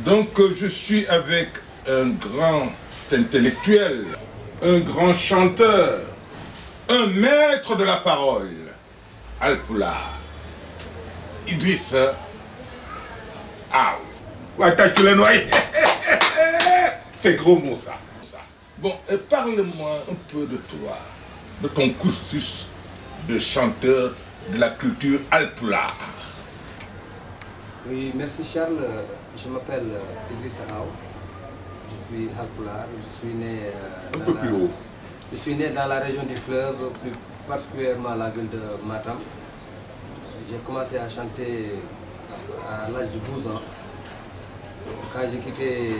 Donc je suis avec un grand intellectuel, un grand chanteur, un maître de la parole, Alpulaar, Idrissa Aw. C'est gros mot ça. Bon, parle-moi un peu de toi, de ton cursus de chanteur de la culture Alpulaar. Oui, merci Charles. Je m'appelle Idrissa Aw. Je suis Alpulaar. Je suis né dans la région du fleuve, plus particulièrement la ville de Matam. J'ai commencé à chanter à l'âge de 12 ans. Quand j'ai quitté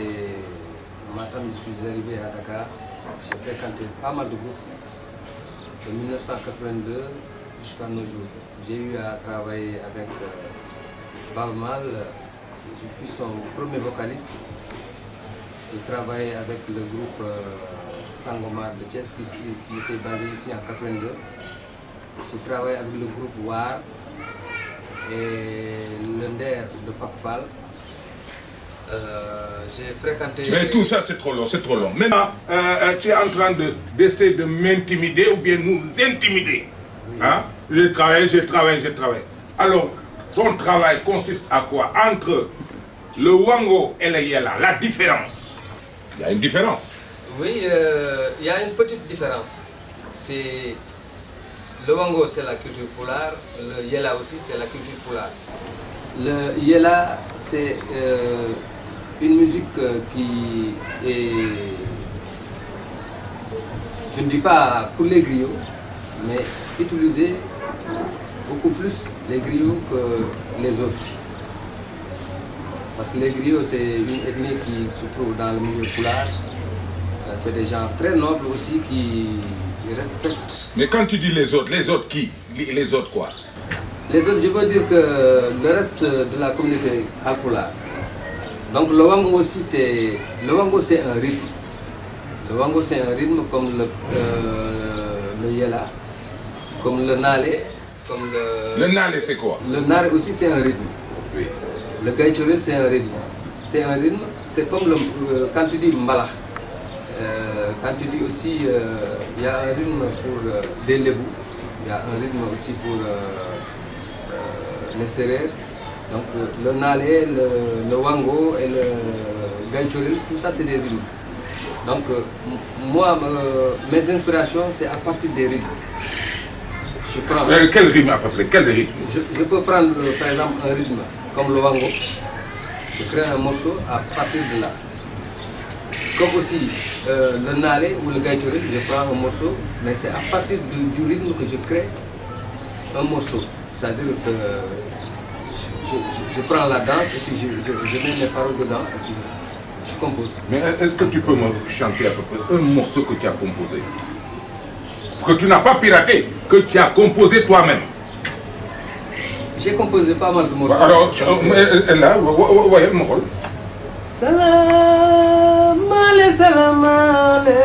Matam, je suis arrivé à Dakar. J'ai fréquenté pas mal de groupes. De 1982 jusqu'à nos jours. J'ai eu à travailler avec Baaba Maal. Je fus son premier vocaliste. J'ai travaillé avec le groupe Sangomar de Thiès qui était basé ici en 82. J'ai travaillé avec le groupe War et le Nder de Pape Fall. J'ai fréquenté... Mais tout ça c'est trop long, c'est trop long. Maintenant, tu es en train d'essayer de m'intimider ou bien nous intimider. Oui. Hein? J'ai travaillé. Alors, ton travail consiste à quoi? Entre le wango et le yella, la différence. Il y a une différence. Oui, il y a une petite différence. Le wango c'est la culture pulaar, le yella aussi c'est la culture pulaar. Le yella c'est une musique qui est, je ne dis pas pour les griots, mais utilisée beaucoup plus les griots que les autres. Parce que les griots c'est une ethnie qui se trouve dans le milieu pulaar. C'est des gens très nobles aussi qui respectent. Mais quand tu dis les autres qui? Les autres quoi? Les autres, je veux dire que le reste de la communauté Alpulaar. Donc le wango aussi c'est un rythme. Le wango c'est un rythme comme le yella, comme le naalé, comme le... Le naalé c'est quoi? Le naalé aussi c'est un rythme. Oui. Le gaïchoril c'est un rythme. C'est un rythme, c'est comme quand tu dis mbalax. Quand tu dis aussi, il y a un rythme pour des lébous, il y a un rythme aussi pour les sérères. Donc le naalé, le wango et le gaïchoril, tout ça c'est des rythmes. Donc moi, mes inspirations c'est à partir des rythmes. Je prends, quel rythme à peu près? Quel rythme? Je peux prendre par exemple un rythme comme le wango. Je crée un morceau à partir de là. Comme aussi le naalé ou le gaïchoril, je prends un morceau, mais c'est à partir du rythme que je crée un morceau. C'est-à-dire que je prends la danse et puis je mets mes paroles dedans et puis je compose. Mais est-ce que tu peux me chanter à peu près un morceau que tu as composé? Que tu n'as pas piraté, que tu as composé toi-même? J'ai composé pas mal de morceaux. Alors, là, voyez mon rôle. Salam ale, salam ale.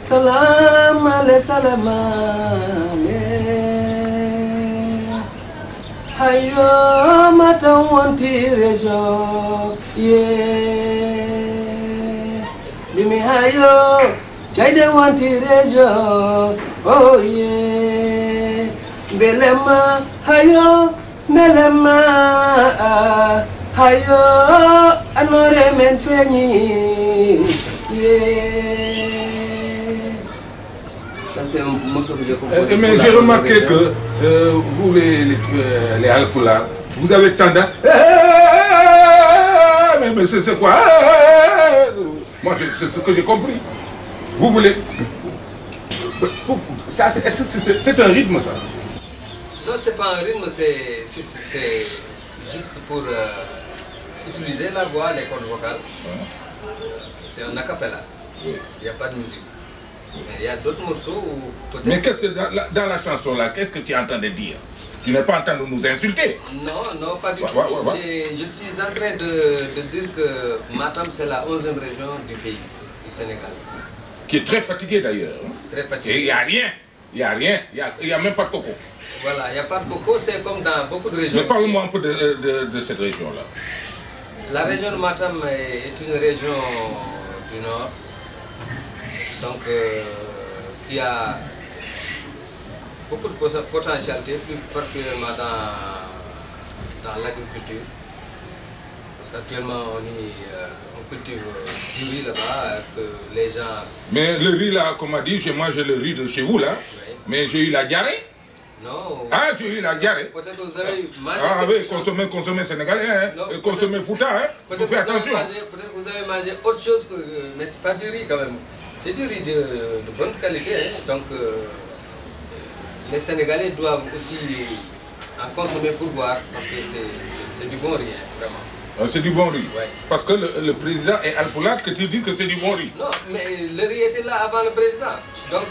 Salam ale, salam ale. Hayo Matam wanti région ye. Bimi hayo Chayde wanti région oh ye. Belema hayo Melema hayo anore men feñi yeah. Ça c'est un morceau que j'ai composé. Mais j'ai remarqué que vous les Alpulaar, vous avez tendance. Mais c'est quoi? Moi c'est ce que j'ai compris. Vous voulez. C'est un rythme ça. Non, c'est pas un rythme, c'est juste pour utiliser la voix, les cordes vocales. C'est un acapella. Il n'y a pas de musique. Mais il y a d'autres morceaux où peut-être... Mais qu'est-ce que dans la chanson là, qu'est-ce que tu es en train de dire? Tu n'es pas en train de nous insulter? Non, pas du tout. Je suis en train de dire que Matam c'est la 11e région du pays, du Sénégal. Qui est très fatigué d'ailleurs. Très fatigué. Et il n'y a rien, il n'y a même pas de coco. Voilà, il n'y a pas de coco, c'est comme dans beaucoup de régions. Mais parle-moi un peu de cette région-là. La région de Matam est une région du nord, donc qui a beaucoup de potentialité, plus particulièrement dans l'agriculture. Parce qu'actuellement on cultive du riz là-bas, que les gens... Mais le riz là, comme on a dit, j'ai mangé le riz de chez vous là, oui. Mais j'ai eu la diarrhée. Non. Ah, j'ai eu la diarrhée. Peut-être que vous avez mangé... Ah oui, consommer sénégalais, hein, et consommer fouta, hein. Faut faire attention. Peut-être que vous avez mangé autre chose, mais c'est pas du riz quand même. C'est du riz de bonne qualité, hein. Donc les Sénégalais doivent aussi en consommer pour boire, parce que c'est du bon riz, hein, vraiment. C'est du bon riz. Ouais. Parce que le président est alpolade que tu dis que c'est du bon riz. Non, mais le riz était là avant le président. Donc,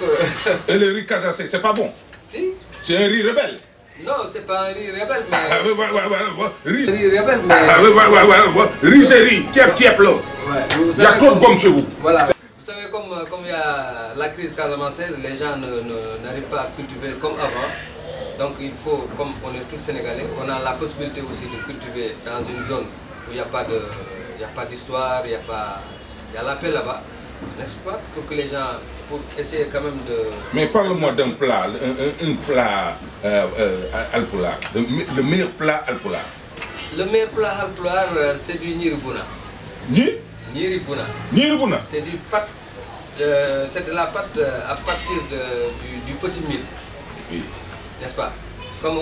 et le riz casassé, c'est pas bon? Si. C'est un riz rebelle? Non, c'est pas un riz rebelle, mais... Riz rebelle, mais... Riz c'est riz, tiep là. Ouais. Il y a trop de pommes chez vous. Voilà. Vous savez, comme il y a la crise casamançaise, les gens n'arrivent pas à cultiver comme avant. Donc il faut, comme on est tous sénégalais, on a la possibilité aussi de cultiver dans une zone où il n'y a pas d'histoire, il y a la paix là-bas, n'est-ce pas? Pour que les gens, pour essayer quand même de... Mais parle-moi d'un plat, un plat alpulaar, le meilleur plat alpulaar. Le meilleur plat alpulaar, c'est du Niribuna. Niribuna. Niribuna. C'est du pâte, c'est de la pâte à partir du petit mil. Oui. N'est-ce pas? Comment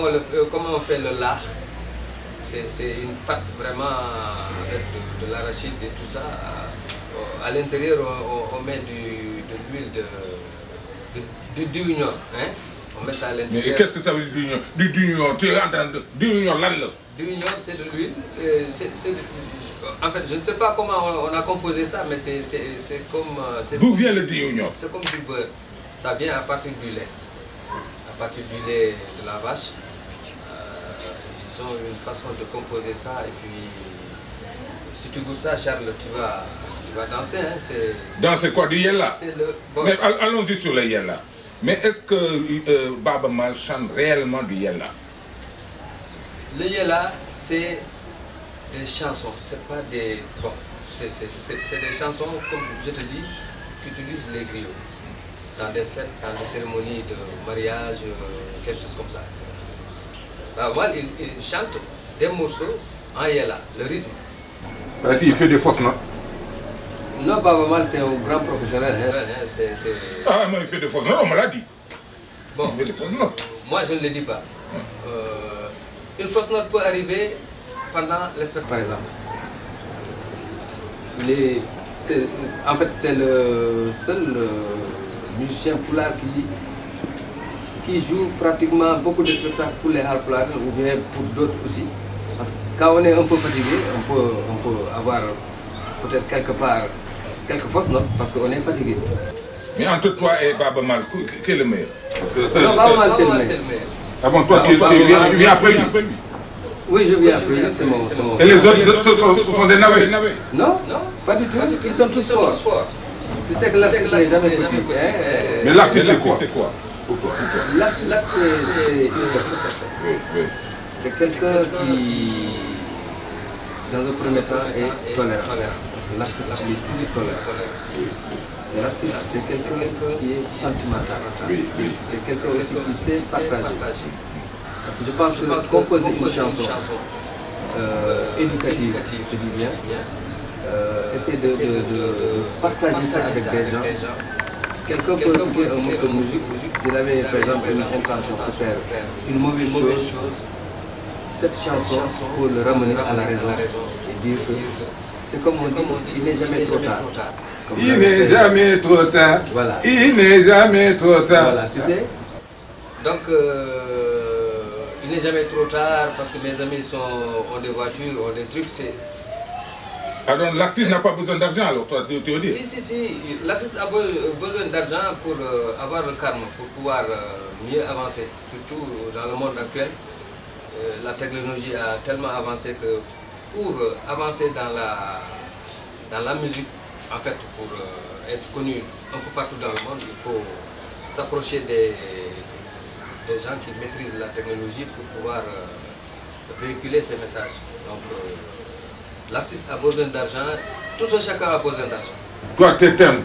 on fait le lard, c'est une pâte vraiment avec de l'arachide et tout ça. À l'intérieur, on met de l'huile de d'union. Hein? On met ça à l'intérieur. Mais qu'est-ce que ça veut dire d'union? Tu entends d'union là? D'union, c'est de l'huile. En fait, je ne sais pas comment on a composé ça, mais c'est comme... D'où vient le d'union? C'est comme du beurre. Ça vient à partir du lait. À partir du lait de la vache, ils ont une façon de composer ça, et puis si tu goûtes ça, Charles, tu vas danser. Hein, danser quoi, du yella? Bon. Mais allons-y sur le yella. Mais est-ce que Baba Maal chante réellement du yella? Le yella, c'est des chansons, c'est pas des... Bon, c'est des chansons, comme je te dis, qu'utilisent les griots. Dans des fêtes, dans des cérémonies de mariage, quelque chose comme ça. Baba Maal, il chante des morceaux en yella, le rythme. Il fait des fausses notes. Non, Baba Maal, c'est un grand professionnel. Hein. Ah, mais il fait des fausses notes, on me l'a dit. Bon, il fait des fausses notes. Moi, je ne le dis pas. Une fausse note peut arriver pendant le spectacle, par exemple. En fait, c'est le seul musicien pulaar qui joue pratiquement beaucoup de spectacles pour les Haalpulaar ou bien pour d'autres aussi. Parce que quand on est un peu fatigué, on peut avoir peut-être quelque part quelques fausses notes parce qu'on est fatigué. Mais entre toi et Baba Maal, qui est le meilleur? Non, Baba Maal, c'est le meilleur. Ah bon, toi, tu viens après lui? Oui, je viens après lui, c'est mon... Et les autres, ce sont des navets? Non, pas du tout. Ils sont tous forts. Tu sais que l'artiste n'est jamais petit. Mais l'artiste, c'est quoi? L'artiste, c'est quelqu'un qui, dans un premier temps, est tolérant. Parce que l'artiste est tolérant. L'artiste, c'est quelqu'un qui est sentimental. C'est quelqu'un aussi qui sait partager. Parce que je pense que composer une chanson éducative, je dis bien, essayer de partager ça avec des gens. Quelqu'un peut écouter un morceau de musique, s'il avait par exemple une intention de faire une mauvaise chose, cette chanson pour le ramener à la raison et dire que c'est comme on dit, il n'est jamais trop tard. Il n'est jamais trop tard. Voilà. Il n'est jamais trop tard. Voilà, tu sais. Donc, il n'est jamais trop tard parce que mes amis ont des voitures, ont des trucs. Alors l'artiste n'a pas besoin d'argent, alors toi tu veux dire? Si. L'artiste a besoin d'argent pour avoir le calme, pour pouvoir mieux avancer. Surtout dans le monde actuel, la technologie a tellement avancé que pour avancer dans la musique, en fait, pour être connu un peu partout dans le monde, il faut s'approcher des gens qui maîtrisent la technologie pour pouvoir véhiculer ces messages. Donc l'artiste a besoin d'argent, tout un chacun a besoin d'argent. Toi, tes thèmes,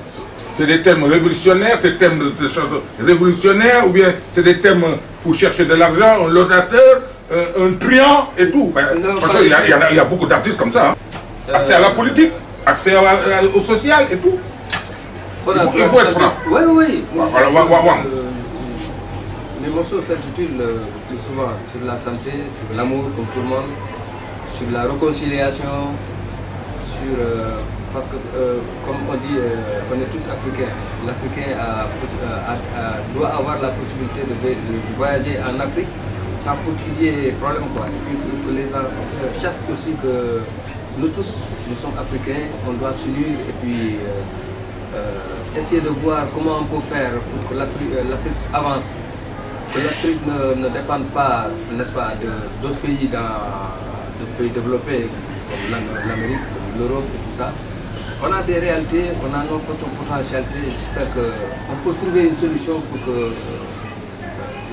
c'est des thèmes révolutionnaires, tes thèmes de chansons révolutionnaires, ou bien c'est des thèmes pour chercher de l'argent, un laudateur, un truand et tout. Non, parce qu'il y a beaucoup d'artistes comme ça. Hein. Accès à la politique, accès au social et tout. Voilà, il faut être franc. Oui. Voilà, les morceaux s'intitulent plus souvent sur la santé, sur l'amour comme tout le monde, sur la réconciliation, sur parce que comme on dit, on est tous africains. L'Africain doit avoir la possibilité de voyager en Afrique sans pour qu'il y ait problème, quoi. Et puis que les gens chassent aussi que nous tous, nous sommes africains, on doit s'unir et puis essayer de voir comment on peut faire pour que l'Afrique avance. Que l'Afrique ne dépende pas, n'est-ce pas, d'autres pays, pays développés comme l'Amérique, l'Europe et tout ça. On a des réalités, on a notre potentialité. J'espère qu'on peut trouver une solution pour que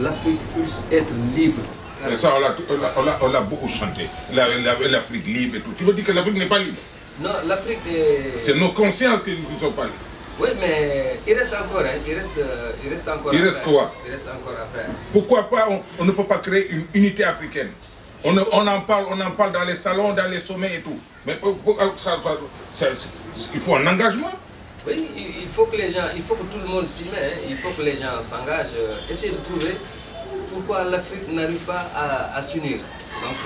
l'Afrique puisse être libre. Et ça, on l'a beaucoup chanté. L'Afrique libre et tout. Tu veux dire que l'Afrique n'est pas libre? Non, l'Afrique est... C'est nos consciences qui ne sont pas libres. Oui, mais il reste encore, hein, il reste encore il reste quoi? Il reste encore à faire. Pourquoi pas on ne peut pas créer une unité africaine? On en parle dans les salons, dans les sommets et tout. Mais il faut un engagement. Oui, il faut que tout le monde s'y mette, il faut que les gens s'engagent, essayer de trouver pourquoi l'Afrique n'arrive pas à s'unir. Donc,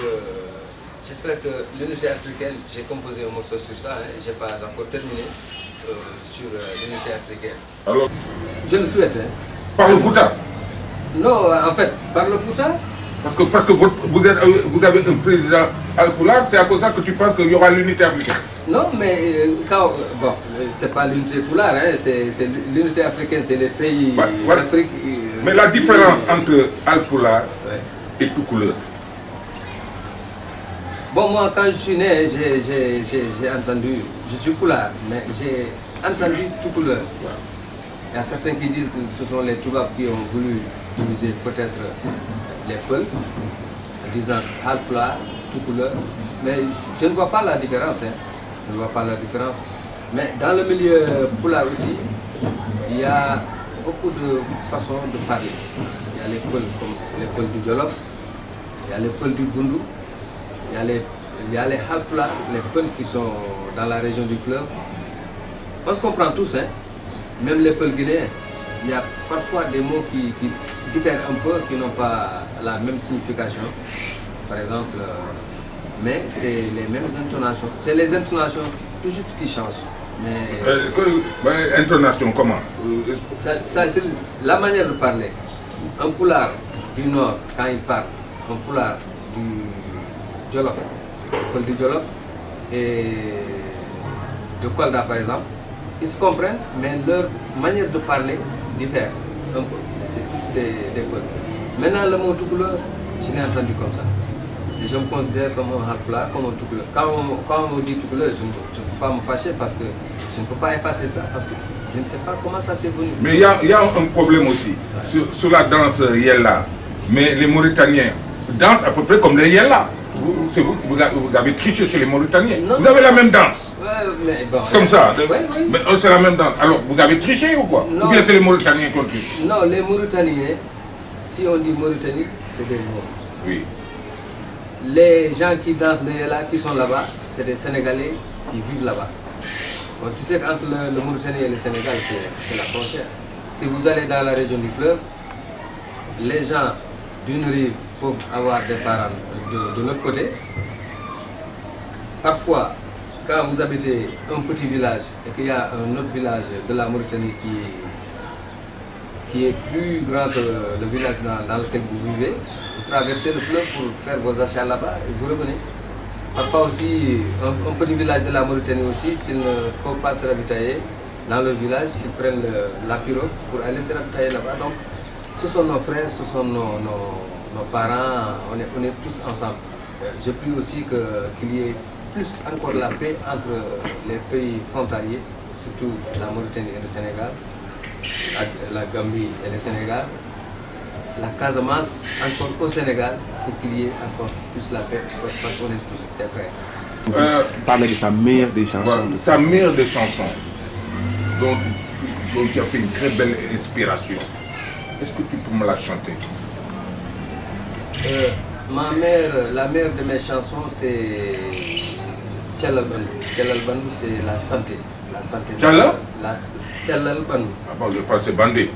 j'espère que l'unité africaine, j'ai composé un morceau sur ça, hein, je n'ai pas encore terminé. Sur l'unité africaine. Alors, je le souhaite. Hein. Par le Fouta? Non, en fait, par le Fouta. Parce que vous avez un président Alpulaar, c'est à cause de ça que tu penses qu'il y aura l'unité africaine? Non, mais bon, c'est pas l'unité Pulaar, hein, c'est l'unité africaine, c'est les pays d'Afrique. Mais la différence entre Alpulaar et Toucouleur? Bon, moi, quand je suis né, j'ai entendu, je suis Pulaar, mais j'ai entendu Toucouleur. Il y a certains qui disent que ce sont les Toubabs qui ont voulu diviser peut-être les peuples, en disant Alpulaar, Toucouleur. Mais je ne vois pas la différence. Hein. Je ne vois pas la différence. Mais dans le milieu Pulaar aussi, il y a beaucoup de façons de parler. Il y a les peuples comme les peuples du Jolof, il y a les peuples du Bundu. Il y a les Halpulaar, les peuples qui sont dans la région du fleuve. On se comprend tous, hein? Même les peuples guinéens. Il y a parfois des mots qui diffèrent un peu, qui n'ont pas la même signification. Par exemple, mais c'est les mêmes intonations. C'est les intonations tout juste qui changent. Mais intonation comment? C'est la manière de parler. Un Pulaar du Nord, quand il parle, un Pulaar du Jolof, du Jolof et de Kolda par exemple, ils se comprennent, mais leur manière de parler diffère un peu. C'est tous des peuples. Maintenant, le mot Toucouleur, je l'ai entendu comme ça. Et je me considère comme un Halpulaar, comme un Toucouleur. Quand on dit Toucouleur, je ne peux pas me fâcher parce que je ne peux pas effacer ça, parce que je ne sais pas comment ça s'est venu. Mais il y a un problème aussi sur la danse Yella. Mais les Mauritaniens dansent à peu près comme les Yella. Vous avez triché chez les Mauritaniens. Non, vous avez la même danse. Mais bon, comme ça. Oui. Mais c'est la même danse. Alors, vous avez triché ou quoi? Non. Ou bien c'est les Mauritaniens qui ont triché? Non, les Mauritaniens, si on dit Mauritanie, c'est des mots. Oui. Les gens qui dansent le Yella, qui sont là-bas, c'est des Sénégalais qui vivent là-bas. Bon, tu sais qu'entre le Mauritanie et le Sénégal, c'est la frontière. Si vous allez dans la région du fleuve, les gens d'une rive peuvent avoir des parents de l'autre côté. Parfois, quand vous habitez un petit village et qu'il y a un autre village de la Mauritanie qui est plus grand que le village dans lequel vous vivez, vous traversez le fleuve pour faire vos achats là-bas et vous revenez. Parfois aussi, un petit village de la Mauritanie aussi, s'ils ne peuvent pas se ravitailler dans leur village, ils prennent la pirogue pour aller se ravitailler là-bas. Donc, ce sont nos frères, ce sont nos parents, on est tous ensemble. Je prie aussi qu'il y ait plus encore la paix entre les pays frontaliers, surtout la Mauritanie et le Sénégal, la Gambie et le Sénégal, la Casamance, encore au Sénégal, pour qu'il y ait encore plus la paix, parce qu'on est tous des frères. Parler de sa meilleure des chansons. Voilà, sa meilleure des chansons, dont tu as fait une très belle inspiration. Est-ce que tu peux me la chanter? La mère de mes chansons, c'est Tchalal Bandou. Tchalal Bandou, c'est la santé. La santé. Tchalal? Tchalal Bandou. Ah bon, je pense que c'est bandé.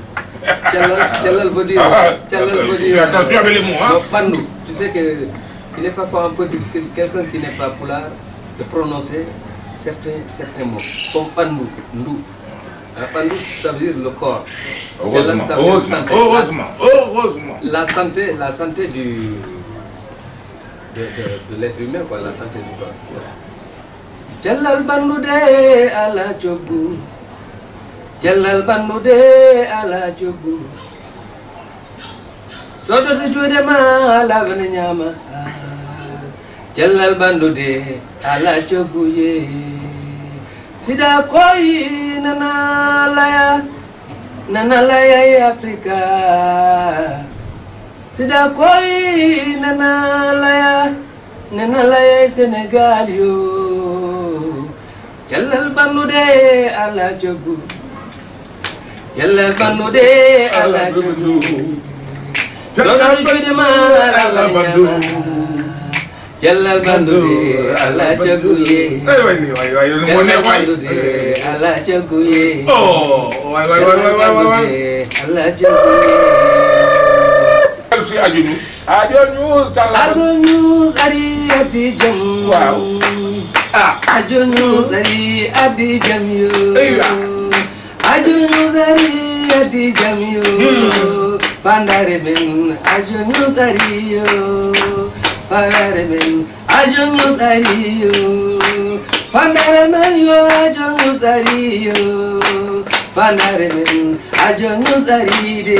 Tchalal veut dire. Attention avec les mots, hein? Bandou. Tu sais qu'il est parfois un peu difficile, quelqu'un qui n'est pas poulard, de prononcer certains mots. Comme Bandou, Ndou. Bandou, ça veut dire le corps. Heureusement, heureusement. La santé de l'être humain, quoi, la santé du corps. Jalal Bandou de ala jogu, Jalal Bandou de ala jogu. Soto de jude ma la nyama. Jalal Bandou de ala jogu ye. Sida koi nana laya Afrika. Sida koi nana laya Senegal yo. Jalal Bandou de ala jogu, Jalal Bandou de ala jogu. Soto de jude ma la nyama. Jalal Bandou de ala jogu ye. Jalal Bandou de ala jogu ye. Oh, ouais. Ala jogu ye. Je suis Adjonous. Adjonous ari adijam. Wow. Adjonous ari adijam yo. Adjonous ari adijam yo. Pandare ben Adjonous ari yo. Pandare ben Adjonous ari yo. Pandare ben yo Adjonous ari yo. Pandare ben Adjonous ari de.